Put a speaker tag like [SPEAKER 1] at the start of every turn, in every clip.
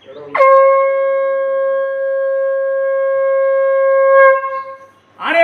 [SPEAKER 1] अरे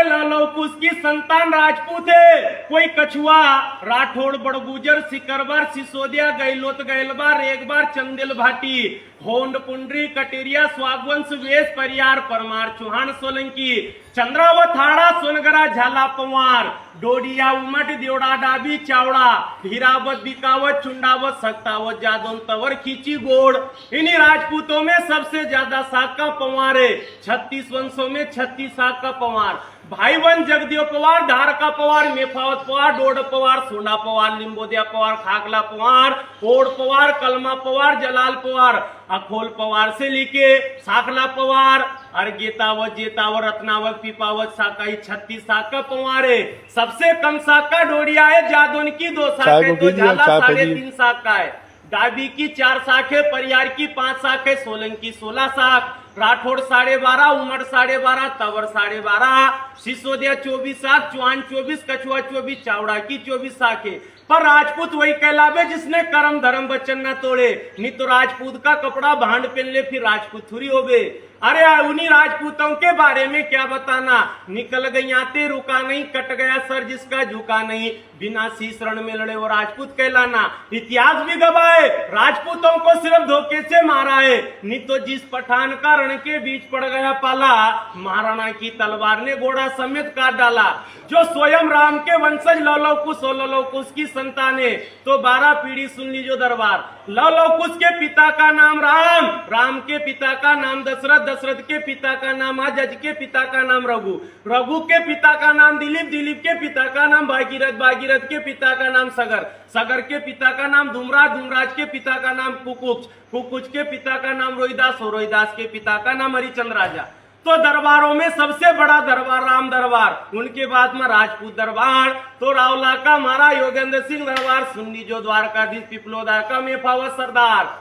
[SPEAKER 1] लौकुश की संतान राजपूत है, कोई कछुआ राठौड़ बड़गुजर सिकरबार सिसोदिया गैलोत गैलबार एक बार चंदेल भाटी होंड पुंडरी कटेरिया स्वागवंश वेश परियार परमार चौहान सोलंकी चंद्रावत हाड़ा सोनगरा झाला पवार डोडिया उमट देवड़ा डाबी चावड़ा हीरावत बिकावत चुंडावत सक्तावत जादौन तवर खींची गोड़। इन्हीं राजपूतों में सबसे ज्यादा साग का पवार है। 36 वंशों में 36 साग का पवार। भाईवन जगदेव पवार, धार का पवार, मेफावत पवार, डोड पवार, सोना पवार, लिंबोदिया पवार, खाकला पवार, ओड़ पवार, कलमा पवार, जलाल पवार, अखोल पवार से लेके साखला पवार, अर्गेतावत, जेतावत, रत्नावत, पीपावत साकाई 36 साग का पवार है। सबसे कम साग का डोडिया है जादौन की 2 साग है, तो झाला 3.5 साग का है। डाबी की 4 साख है, परियार की 5 साख है, सोलंकी 16 साख, राठौड़ 12.5, उमर 12.5, तवर 12.5, सिसोदिया 24 साख, चौहान 24, कछुआ 24, चावड़ा की 24 साख है। पर राजपूत वही कहलावे जिसने कर्म धर्म वचन न तोड़े। नहीं तो राजपूत का कपड़ा भांड पहन ले फिर राजपूत थोड़ी होवे। अरे उन्हीं राजपूतों के बारे में क्या बताना। निकल गई आते रुका नहीं, कट गया सर जिसका झुका नहीं, बिना शीश रण में लड़े वो राजपूत कहलाना। इतिहास भी गवाए राजपूतों को सिर्फ धोखे से मारा है। नहीं तो जिस पठान का रण के बीच पड़ गया पाला, महाराणा की तलवार ने घोड़ा समेत काट डाला। जो स्वयं राम के वंशज लौकुश की संतान है, तो 12 पीढ़ी सुन लीजिए दरबार। लौकुश के पिता का नाम राम, राम के पिता का नाम दशरथ, दशरथ के पिता का नाम अजज के पिता का नाम रघु, रघु के पिता का नाम दिलीप, दिलीप के पिता का नाम भागीरथ, भागीरथ के पिता का नाम सगर, सगर के पिता का नाम धूमराज, धूमराज के पिता का नाम कुकुच, कुकुच के पिता का नाम रोहिदास, रोहिदास के पिता का नाम हरिचंद्र राजा। तो दरबारों में सबसे बड़ा दरबार राम दरबार, उनके बाद में राजपूत दरबार, तो रावला का महाराज योगेंद्र सिंह दरबार, सुन्नी जो द्वारकाधीश पिपलोदा का मेफावत सरदार।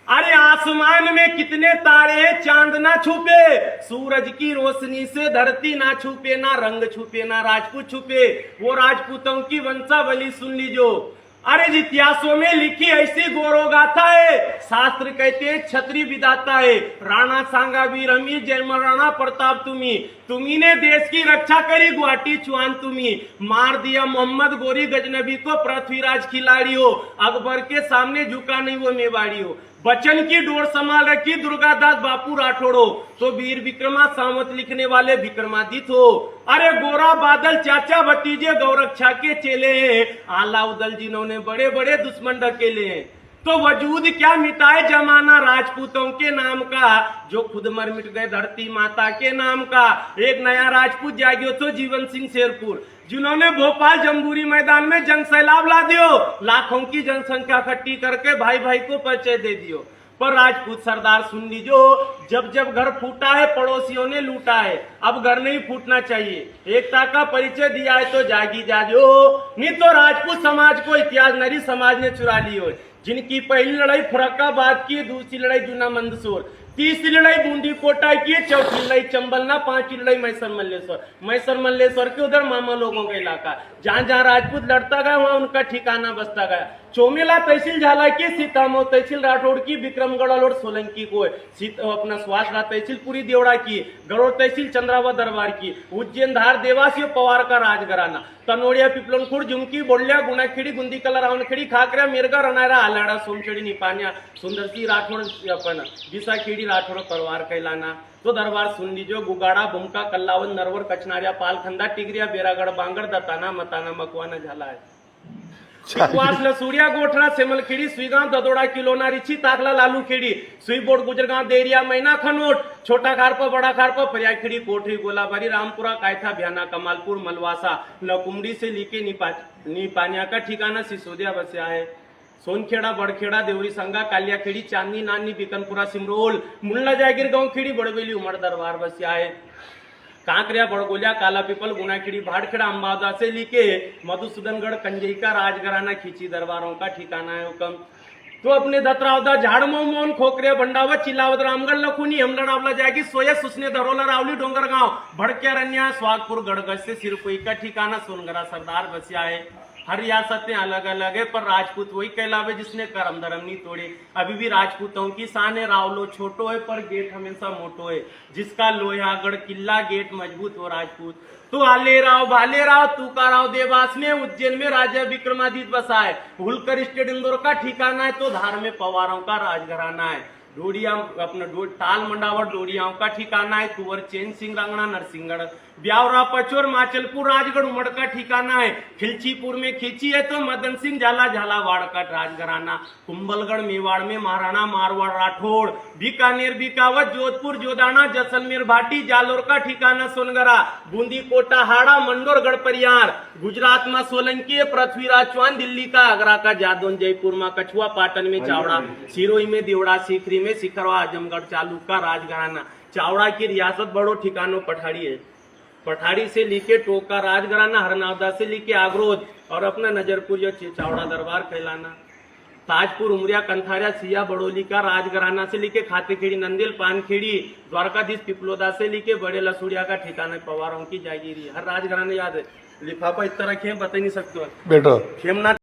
[SPEAKER 1] अरे आसमान में कितने तारे हैं चांद ना छुपे, सूरज की रोशनी से धरती ना छुपे, ना रंग छुपे ना राजपूत छुपे। वो राजपूतों की वंशावली सुन लीजो। अरे इतिहासों में लिखी ऐसी गौरव गाथा है, शास्त्र कहते हैं छत्री विदाता है। राणा सांगा वीर हमी, जय महाराणा प्रताप तुम्ही ने देश की रक्षा करी, गुवाहाटी चौहान तुम्ही मार दिया मोहम्मद गोरी गजनबी को, पृथ्वीराज खिलाड़ी हो, अकबर के सामने झुका नहीं वो मेवाड़ी हो, बचन की डोर संभाल रखी दुर्गादास बापू राठौड़ो, तो वीर विक्रमा सावंत लिखने वाले विक्रमादित्य हो। अरे गोरा बादल चाचा भतीजे गौरक्षा के चेले हैं, आला उदल जिन्होंने बड़े बड़े दुश्मन ढकेले हैं। तो वजूद क्या मिटाए जमाना राजपूतों के नाम का, जो खुद मर मिट गए धरती माता के नाम का। एक नया राजपूत जागियो तो जीवन सिंह शेरपुर, जिन्होंने भोपाल जम्बूरी मैदान में जंग सैलाब ला दियो, लाखों की जनसंख्या इकट्ठी करके भाई भाई को परिचय दे दियो। पर राजपूत सरदार सुन लीजो, जब जब घर फूटा है पड़ोसियों ने लूटा है, अब घर नहीं फूटना चाहिए। एकता का परिचय दिया है तो जागी जाजो, नहीं तो राजपूत समाज को इतिहास नरी समाज ने चुरा ली हो। जिनकी पहली लड़ाई फरक्काबाद की, दूसरी लड़ाई जूना मंदसौर, तीसरी लड़ाई बूंदी कोटा की, चौथी लड़ाई चंबलना, पांचवी लड़ाई मैसर मल्लेश्वर। मैसर मल्लेश्वर के उधर मामा लोगों का इलाका, जहां जहां राजपूत लड़ता गया वहां उनका ठिकाना बसता गया। चोमेला तहसील झाला की, सीतामऊ तहसील राठौड़ की, विक्रमगढ़ और सोलंकी को, अपना सुहासरा तहसील पूरी देवड़ा की, गरुड़ तहसील चंद्रावत दरबार की, उज्जैन धार देवासी पवार का राजघराना, तनोड़िया पिपलनखुड़ झुमकी बोलिया गुणाखेड़ी गुंदी कला रावणखेड़ी खाकरा मिरगा रनारा आलाड़ा सोमखेड़ी निपानिया सुंदरसी राठौड़ अपन विसाखेड़ी राठौड़ परिवार कहलाना। तो दरबार सुन लीजिए, गुगाड़ा बुमका कल्लावन नरवर कचनारिया पालखंदा टिगरिया बेरागढ़ बांगड़ दताना मताना मकवाना झाला है। उपवास लसूड़िया गोठरा सेमलखेड़ी सुईगांव ददोड़ा किलोना रिची ताकला लालूखेड़ी सुईबोर्ड गुजरगांव देरिया मैना खनोट छोटा खारपा बड़ा खारपा परियाखेड़ी कोठरी गोलाबारी रामपुरा कायथा भ्याना कमालपुर मलवासा लकुमड़ी से लीके निपानिया का ठिकाना सिसोदिया बसिया है। सोनखेड़ा बड़खेड़ा देवरी संगा कालियाखेड़ी चांदनी नानी बिकनपुरा सिमरोल मुल्ला जागीर गांव खेड़ी बड़वेली उमर दरबार बसिया है। कांकरिया बड़गोलिया काला पीपल गुनाखेड़ी भाड़खेड़ा अंबादा से लेके मधुसूदनगढ़ कंजई का राजघराना खींची दरबारों का ठिकाना है हुकम। तो अपने दतरावदा झाड़मो मोन खोकरे भंडावत चिलावत रामगढ़ लखुनी हमला रावला जाएगी सोया सुसने धरोला रावली डोंगरगांव भड़के रनिया स्वागपुर गढ़गज से सिरकोई का ठिकाना सोनगरा सरदार बसिया है। हर रियासतें अलग अलग है, पर राजपूत वही कहलावे जिसने करम धर्म नहीं तोड़े। अभी भी राजपूतों की शान है, रावलो छोटो है पर गेट हमेशा मोटो है। जिसका लोहागढ़ किला गेट मजबूत हो राजपूत। तो आले राव भाले राव तुकाराव देवास में उज्जैन में राजा विक्रमादित्य बसा है। हुलकर स्टेट इंदौर का ठिकाना है, तो धार में पवारों का राजघराना है। डोडिया अपना ताल मंडावर डोडियाओं का ठिकाना है। कुंवर चैन सिंह रांगणा नरसिंहगढ़ ब्यावरा पचोर माचलपुर राजगढ़ उमड़ का ठिकाना है। खिलचीपुर में खींची है तो मदन सिंह झाला झालावाड़ का राजघराना। कुंभलगढ़ मेवाड़ में महाराणा मारवाड़ राठौड़। बीकानेर बीकावत जोधपुर जोदाना जैसलमेर भाटी जालोर का ठिकाना सोनगरा। बूंदी कोटा हाड़ा मंडोर गढ़परियार। गुजरात में सोलंकी पृथ्वीराज चौहान। दिल्ली का आगरा का जादौन। जयपुर में कछुआ पाटन में चावड़ा। सिरोही में देवड़ा सीकरी में सिखरवा आजमगढ़ चालू का राजघराना। चावड़ा की रियासत बड़ो ठिकानों पठाड़ी है। पठाड़ी से लेके टोका राजघराना। हरनावदा से लेके आगरोद और अपना नजरपुर या चावड़ा दरबार कहलाना। ताजपुर उमरिया कंथारिया सिया बड़ोली का राजघराना से लेके खातेखेड़ी नंदेल पानखेड़ी द्वारकाधीश पिपलोदा से लेके बड़े लसुड़िया का ठिकाना पवारों की जागीरी। हर राजघराना याद है। लिफाफा इस तरह के बता नहीं सकते
[SPEAKER 2] बेटा
[SPEAKER 1] खेमनाथ